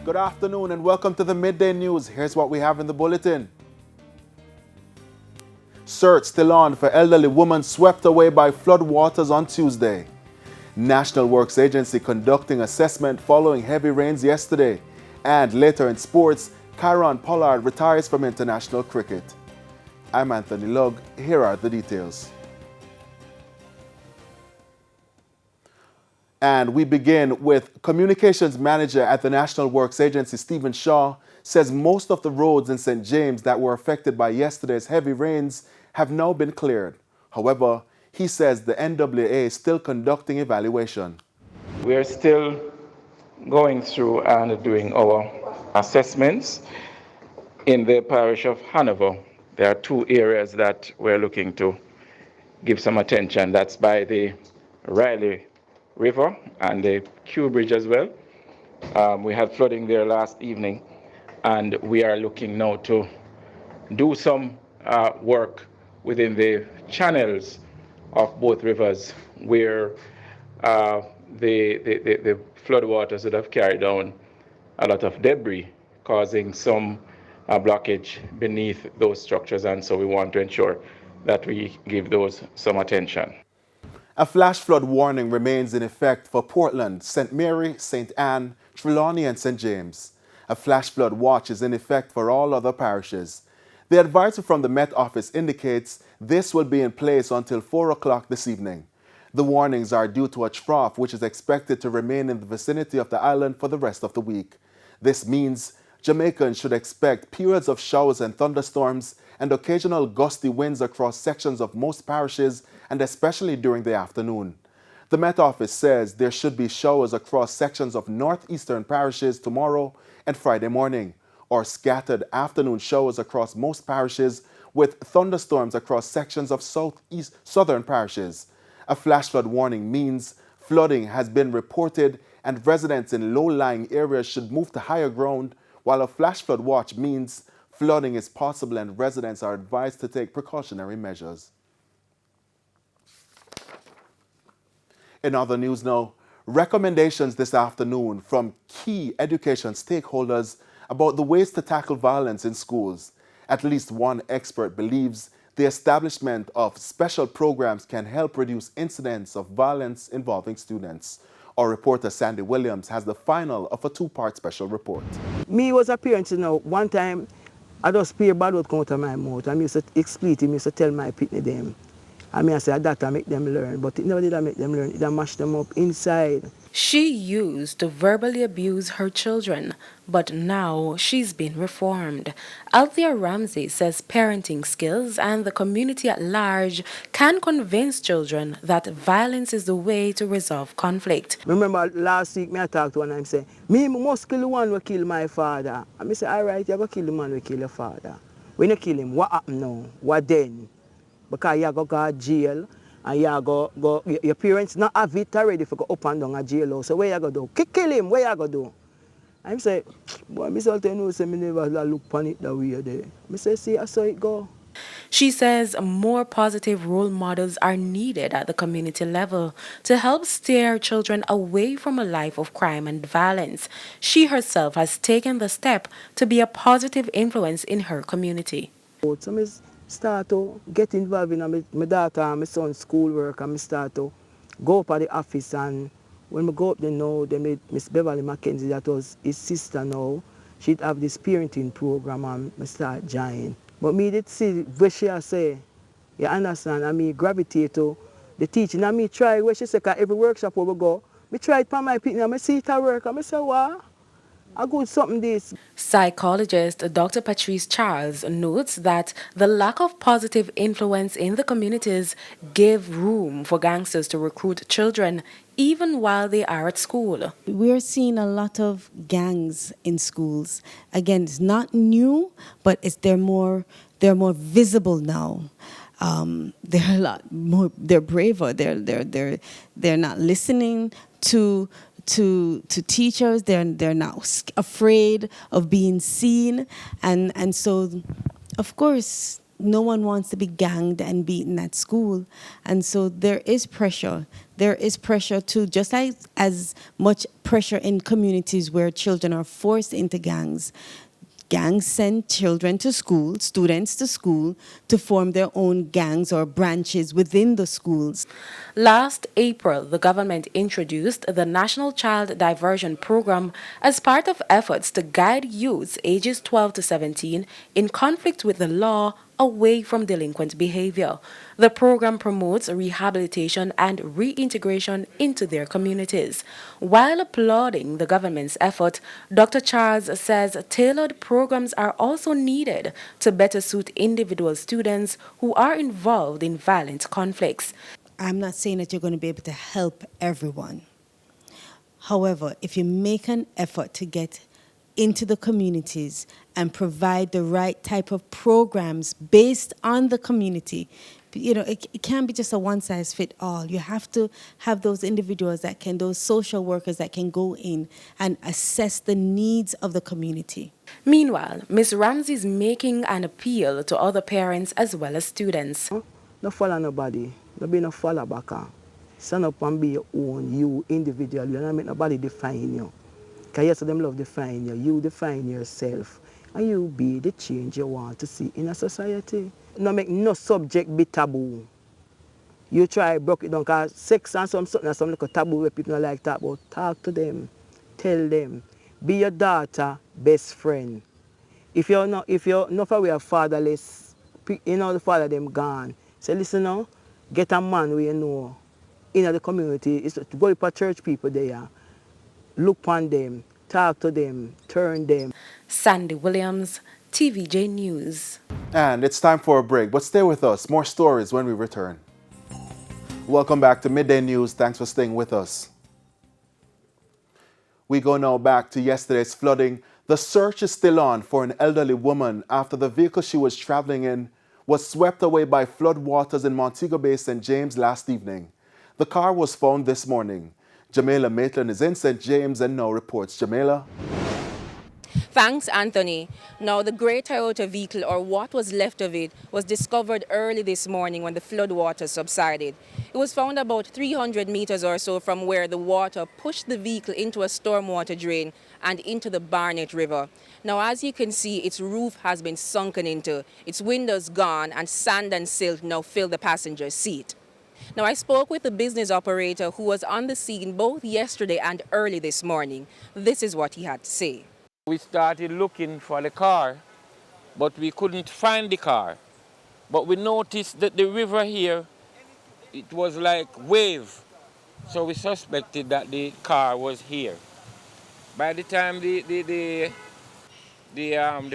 Good afternoon and welcome to the Midday News. Here's what we have in the bulletin. Search still on for elderly woman swept away by flood waters on Tuesday. National Works Agency conducting assessment following heavy rains yesterday. And later in sports, Kyron Pollard retires from international cricket. I'm Anthony Lugg. Here are the details. And we begin with Communications Manager at the National Works Agency, Stephen Shaw, says most of the roads in St. James that were affected by yesterday's heavy rains have now been cleared. However, he says the NWA is still conducting evaluation. We are still going through and doing our assessments in the parish of Hanover. There are two areas that we're looking to give some attention. That's by the Riley River and the Kew Bridge as well. We had flooding there last evening, and we are looking now to do some work within the channels of both rivers where the floodwaters would have carried down a lot of debris, causing some blockage beneath those structures, and so we want to ensure that we give those some attention. A flash flood warning remains in effect for Portland, St. Mary, St. Anne, Trelawney, and St. James. A flash flood watch is in effect for all other parishes. The advisory from the Met Office indicates this will be in place until 4 o'clock this evening. The warnings are due to a trough which is expected to remain in the vicinity of the island for the rest of the week. This means Jamaicans should expect periods of showers and thunderstorms and occasional gusty winds across sections of most parishes and especially during the afternoon. The Met Office says there should be showers across sections of northeastern parishes tomorrow and Friday morning, or scattered afternoon showers across most parishes with thunderstorms across sections of southern parishes. A flash flood warning means flooding has been reported and residents in low-lying areas should move to higher ground, while a flash flood watch means flooding is possible and residents are advised to take precautionary measures. In other news now, recommendations this afternoon from key education stakeholders about the ways to tackle violence in schools. At least one expert believes the establishment of special programs can help reduce incidents of violence involving students. Our reporter Sandy Williams has the final of a two-part special report. Me was a parent, one time I just peer bad word come out of my mouth. I used to explain to me, used to tell my pitney them. I say that I make them learn, but it never did I make them learn. It mash them up inside. She used to verbally abuse her children, but now she's been reformed. Althea Ramsey says parenting skills and the community at large can convince children that violence is the way to resolve conflict. Remember last week I talked to one and I say, me must kill the one who kill my father. And I say, all right, you go kill the man who kill your father. When you kill him, what happen now? What then? Because you go to jail and you go your parents not have it already for go up and down a jail. So where you go do? Kill him, where you go do? I say, boy, I tell you, I never look upon it that way there. I say, see, I saw it go. She says more positive role models are needed at the community level to help steer children away from a life of crime and violence. She herself has taken the step to be a positive influence in her community. So I start to get involved in my daughter and my son's schoolwork, and I start to go up at the office, and when I go up there now, they made Miss Beverly Mackenzie, that was his sister now, she'd have this parenting program and I start joining. But me did see what she say, you understand, and me gravitate to the teaching, and me try what she say, because every workshop where we go, me try it for my people, and I see it at work, and I say, what? I go something this. Psychologist Dr. Patrice Charles notes that the lack of positive influence in the communities give room for gangsters to recruit children even while they are at school. We're seeing a lot of gangs in schools. Again, it's not new, but they're more visible now. They're a lot more. They're braver. They're not listening to teachers. They're not afraid of being seen, and so, of course, no one wants to be ganged and beaten at school. And so there is pressure. There is pressure too, just as much pressure in communities where children are forced into gangs. Gangs send children to school, students to school, to form their own gangs or branches within the schools. Last April, the government introduced the National Child Diversion Program as part of efforts to guide youths ages 12 to 17 in conflict with the law away from delinquent behavior. The program promotes rehabilitation and reintegration into their communities. While applauding the government's effort, Dr. Charles says tailored programs are also needed to better suit individual students who are involved in violent conflicts. I'm not saying that you're going to be able to help everyone. However, if you make an effort to get into the communities and provide the right type of programs based on the community, it can't be just a one-size-fits-all. You have to have those individuals those social workers that can go in and assess the needs of the community. Meanwhile, Ms. Ramsey is making an appeal to other parents as well as students. No follow nobody. No be no follow back. Stand up and be your own, you individually. You don't make nobody define you. Because yes, them love define you. You define yourself. And you be the change you want to see in a society. No make no subject be taboo. You try break it down, because sex and something like a taboo where people don't like talk about. Talk to them. Tell them. Be your daughter best friend. If you're not aware of fatherless, the father them gone. Say, listen now, get a man where you know in the community. It's to go to church people there. Look on them, talk to them, turn them. Sandy Williams, TVJ News. And it's time for a break, but stay with us. More stories when we return. Welcome back to Midday News. Thanks for staying with us. We go now back to yesterday's flooding. The search is still on for an elderly woman after the vehicle she was traveling in was swept away by flood waters in Montego Bay, St. James last evening. The car was found this morning. Jamaica Maitland is in St. James and now reports. Jamaica. Thanks, Anthony. Now, the grey Toyota vehicle, or what was left of it, was discovered early this morning when the floodwaters subsided. It was found about 300 meters or so from where the water pushed the vehicle into a stormwater drain and into the Barnett River. Now, as you can see, its roof has been sunken into, its windows gone, and sand and silt now fill the passenger seat. Now, I spoke with the business operator who was on the scene both yesterday and early this morning. This is what he had to say. We started looking for the car, but we couldn't find the car. But we noticed that the river here, it was like wave. So we suspected that the car was here. By the time the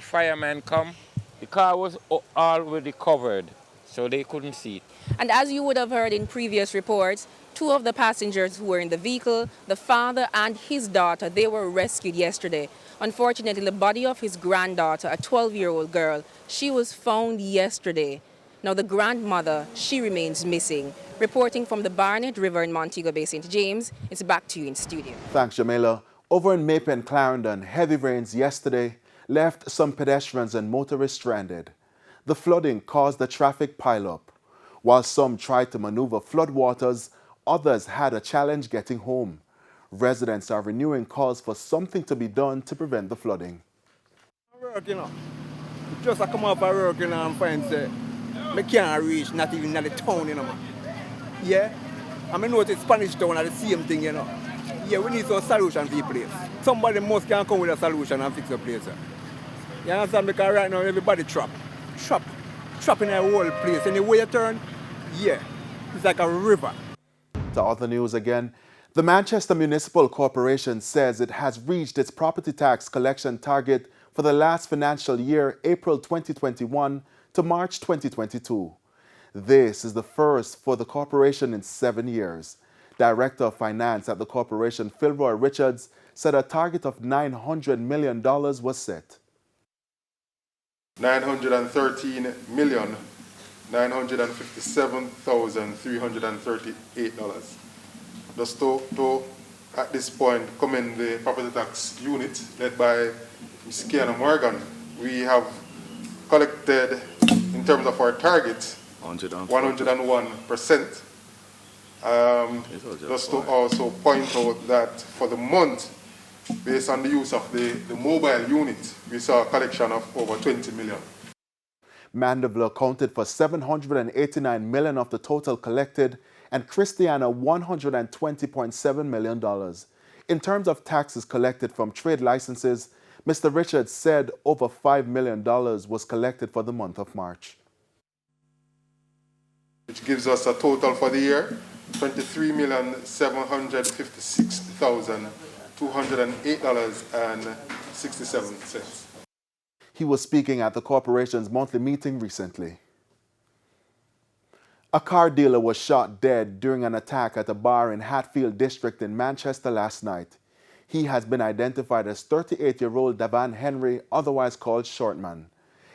firemen come, the car was already covered, so they couldn't see it. And as you would have heard in previous reports, two of the passengers who were in the vehicle, the father and his daughter, they were rescued yesterday. Unfortunately, the body of his granddaughter, a 12-year-old girl, she was found yesterday. Now, the grandmother, she remains missing. Reporting from the Barnett River in Montego Bay, St. James, it's back to you in studio. Thanks, Jamila. Over in Mape and Clarendon, heavy rains yesterday left some pedestrians and motorists stranded. The flooding caused the traffic pileup. While some tried to maneuver floodwaters, others had a challenge getting home. Residents are renewing calls for something to be done to prevent the flooding. Work, Just I come up and work, and find say, I can't reach, not even at the town, man. Yeah? I mean, notice Spanish town are the same thing, Yeah, we need some solution for the place. Somebody must can come with a solution and fix the place. You understand? Because right now everybody trapped in a whole place. Anywhere you turn, yeah, it's like a river. To other news again, the Manchester Municipal Corporation says it has reached its property tax collection target for the last financial year, April 2021 to March 2022. This is the first for the corporation in 7 years. Director of Finance at the corporation, Philroy Richards, said a target of $900 million was set. $913,957,338. Just to at this point commend the property tax unit led by Ms. Kiana Morgan. We have collected in terms of our target, 101%. Just to also point out that for the month, based on the use of the mobile unit, we saw a collection of over 20 million. Mandeville accounted for $789 million of the total collected and Christiana $120.7 million. In terms of taxes collected from trade licenses, Mr. Richards said over $5 million was collected for the month of March. Which gives us a total for the year, $23,756,208.67. He was speaking at the corporation's monthly meeting recently. A car dealer was shot dead during an attack at a bar in Hatfield District in Manchester last night. He has been identified as 38-year-old Davan Henry, otherwise called Shortman.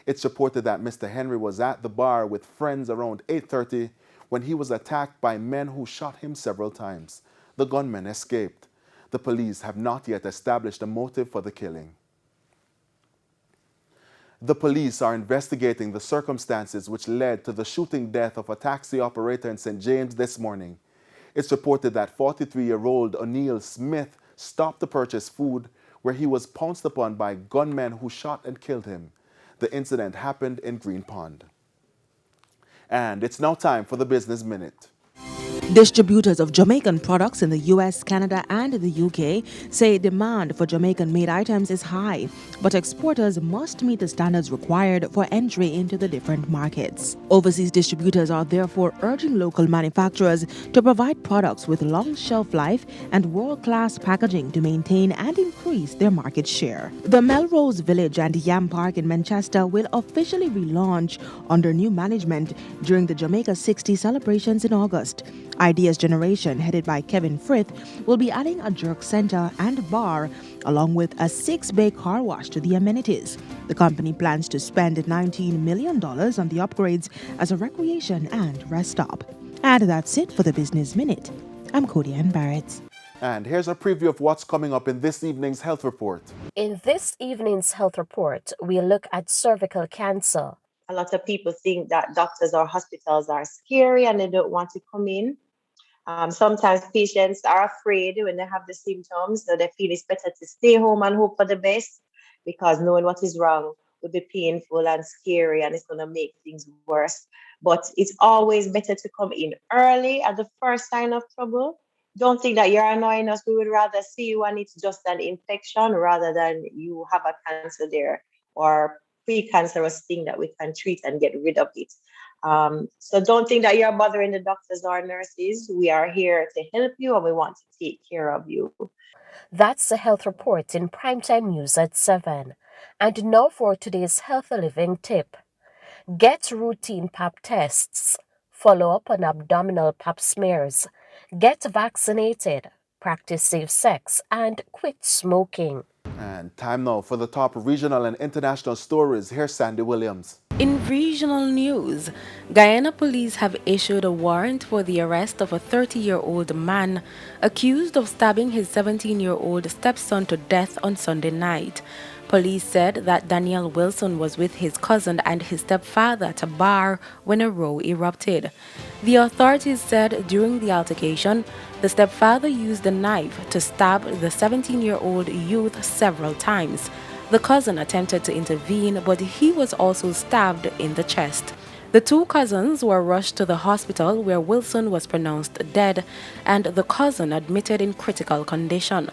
It's reported that Mr. Henry was at the bar with friends around 8:30 when he was attacked by men who shot him several times. The gunmen escaped. The police have not yet established a motive for the killing. The police are investigating the circumstances which led to the shooting death of a taxi operator in St. James this morning. It's reported that 43-year-old O'Neill Smith stopped to purchase food where he was pounced upon by gunmen who shot and killed him. The incident happened in Green Pond. And it's now time for the Business Minute. Distributors of Jamaican products in the US, Canada, and the UK say demand for Jamaican-made items is high, but exporters must meet the standards required for entry into the different markets. Overseas distributors are therefore urging local manufacturers to provide products with long shelf life and world-class packaging to maintain and increase their market share. The Melrose Village and Yam Park in Manchester will officially relaunch under new management during the Jamaica 60 celebrations in August. Ideas Generation, headed by Kevin Frith, will be adding a jerk center and bar, along with a 6-bay car wash to the amenities. The company plans to spend $19 million on the upgrades as a recreation and rest stop. And that's it for the Business Minute. I'm Cody Ann Barrett. And here's a preview of what's coming up in this evening's health report. In this evening's health report, we look at cervical cancer. A lot of people think that doctors or hospitals are scary and they don't want to come in. Sometimes patients are afraid when they have the symptoms, so they feel it's better to stay home and hope for the best, because knowing what is wrong would be painful and scary and it's going to make things worse. But it's always better to come in early at the first sign of trouble. Don't think that you're annoying us. We would rather see you and it's just an infection rather than you have a cancer there or precancerous thing that we can treat and get rid of it. So don't think that you're bothering the doctors or nurses. We are here to help you and we want to take care of you. That's the health report in Primetime News at 7. And now for today's healthy living tip. Get routine pap tests. Follow up on abdominal pap smears. Get vaccinated. Practice safe sex and quit smoking. And time now for the top regional and international stories. Here's Sandy Williams. In regional news, Guyana police have issued a warrant for the arrest of a 30-year-old man accused of stabbing his 17-year-old stepson to death on Sunday night. Police said that Daniel Wilson was with his cousin and his stepfather at a bar when a row erupted. The authorities said during the altercation, the stepfather used a knife to stab the 17-year-old youth several times. The cousin attempted to intervene, but he was also stabbed in the chest. The two cousins were rushed to the hospital where Wilson was pronounced dead and the cousin admitted in critical condition.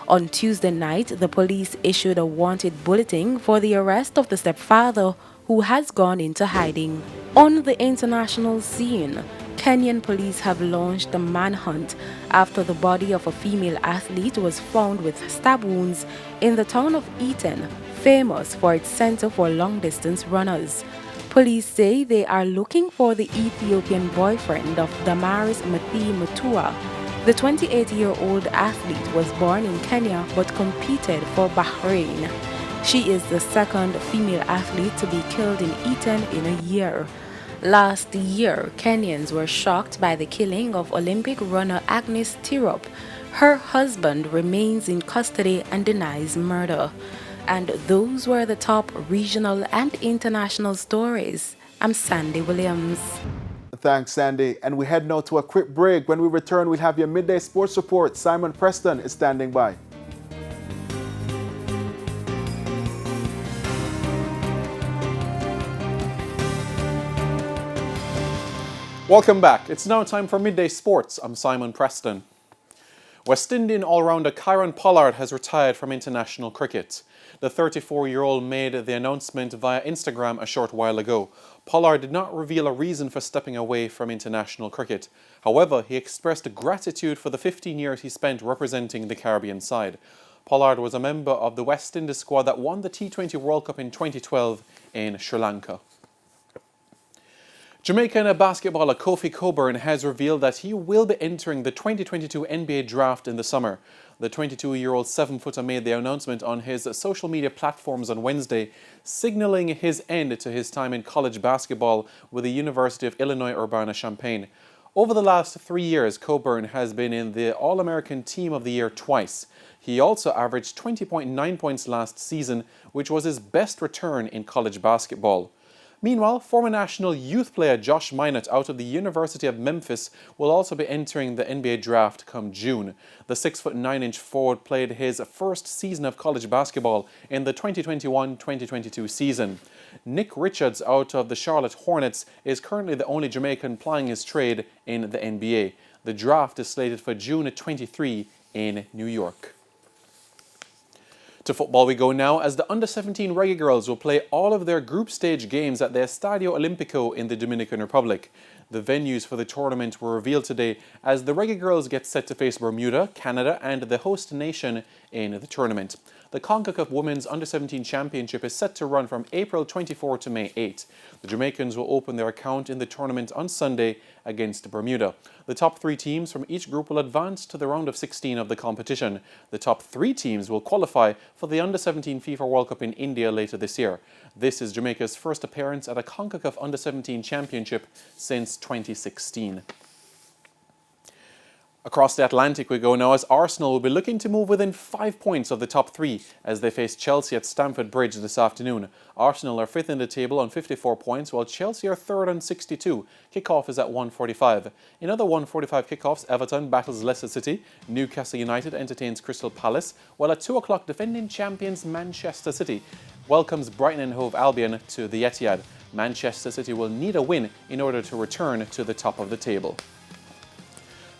On Tuesday night, the police issued a wanted bulletin for the arrest of the stepfather, who has gone into hiding. On the international scene, Kenyan police have launched a manhunt after the body of a female athlete was found with stab wounds in the town of Eton, famous for its center for long-distance runners. Police say they are looking for the Ethiopian boyfriend of Damaris Mathi Mutua. The 28-year-old athlete was born in Kenya but competed for Bahrain. She is the second female athlete to be killed in Eton in a year. Last year, Kenyans were shocked by the killing of Olympic runner Agnes Tirop. Her husband remains in custody and denies murder. And those were the top regional and international stories. I'm Sandy Williams. Thanks, Sandy. And we head now to a quick break. When we return, we'll have your midday sports report. Simon Preston is standing by. Welcome back. It's now time for Midday Sports. I'm Simon Preston. West Indian all-rounder Kieron Pollard has retired from international cricket. The 34-year-old made the announcement via Instagram a short while ago. Pollard did not reveal a reason for stepping away from international cricket. However, he expressed gratitude for the 15 years he spent representing the Caribbean side. Pollard was a member of the West Indies squad that won the T20 World Cup in 2012 in Sri Lanka. Jamaican basketballer Kofi Cockburn has revealed that he will be entering the 2022 NBA draft in the summer. The 22-year-old 7-footer made the announcement on his social media platforms on Wednesday, signaling his end to his time in college basketball with the University of Illinois Urbana-Champaign. Over the last 3 years, Cockburn has been in the All-American Team of the Year twice. He also averaged 20.9 points last season, which was his best return in college basketball. Meanwhile, former national youth player Josh Minott out of the University of Memphis will also be entering the NBA draft come June. The 6'9" forward played his first season of college basketball in the 2021-2022 season. Nick Richards out of the Charlotte Hornets is currently the only Jamaican plying his trade in the NBA. The draft is slated for June 23 in New York. To football we go now, as the under-17 Reggae girls will play all of their group stage games at the Estadio Olimpico in the Dominican Republic. The venues for the tournament were revealed today as the Reggae girls get set to face Bermuda, Canada and the host nation in the tournament. The CONCACAF Women's Under-17 Championship is set to run from April 24 to May 8. The Jamaicans will open their account in the tournament on Sunday against Bermuda. The top 3 teams from each group will advance to the round of 16 of the competition. The top 3 teams will qualify for the Under-17 FIFA World Cup in India later this year. This is Jamaica's first appearance at a CONCACAF Under-17 Championship since 2016. Across the Atlantic we go now, as Arsenal will be looking to move within 5 points of the top 3 as they face Chelsea at Stamford Bridge this afternoon. Arsenal are 5th in the table on 54 points, while Chelsea are 3rd on 62. Kickoff is at 1:45. In other 1:45 kickoffs, Everton battles Leicester City, Newcastle United entertains Crystal Palace, while at 2 o'clock defending champions Manchester City welcomes Brighton and Hove Albion to the Etihad. Manchester City will need a win in order to return to the top of the table.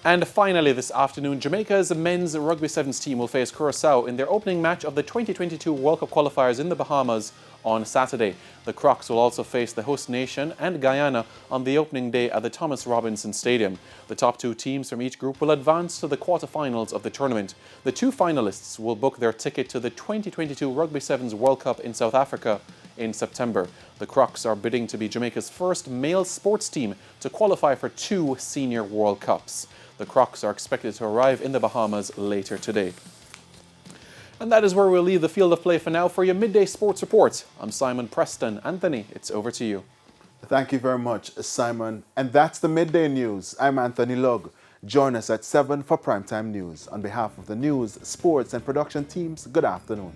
And finally this afternoon, Jamaica's men's rugby sevens team will face Curaçao in their opening match of the 2022 World Cup qualifiers in the Bahamas on Saturday. The Crocs will also face the host nation and Guyana on the opening day at the Thomas Robinson Stadium. The top 2 teams from each group will advance to the quarterfinals of the tournament. The 2 finalists will book their ticket to the 2022 Rugby Sevens World Cup in South Africa in September. The Crocs are bidding to be Jamaica's first male sports team to qualify for 2 senior World Cups. The Crocs are expected to arrive in the Bahamas later today. And that is where we'll leave the field of play for now. For your midday sports report, I'm Simon Preston. Anthony, it's over to you. Thank you very much, Simon. And that's the Midday News. I'm Anthony Lugg. Join us at 7 for Primetime News. On behalf of the news, sports and production teams, good afternoon.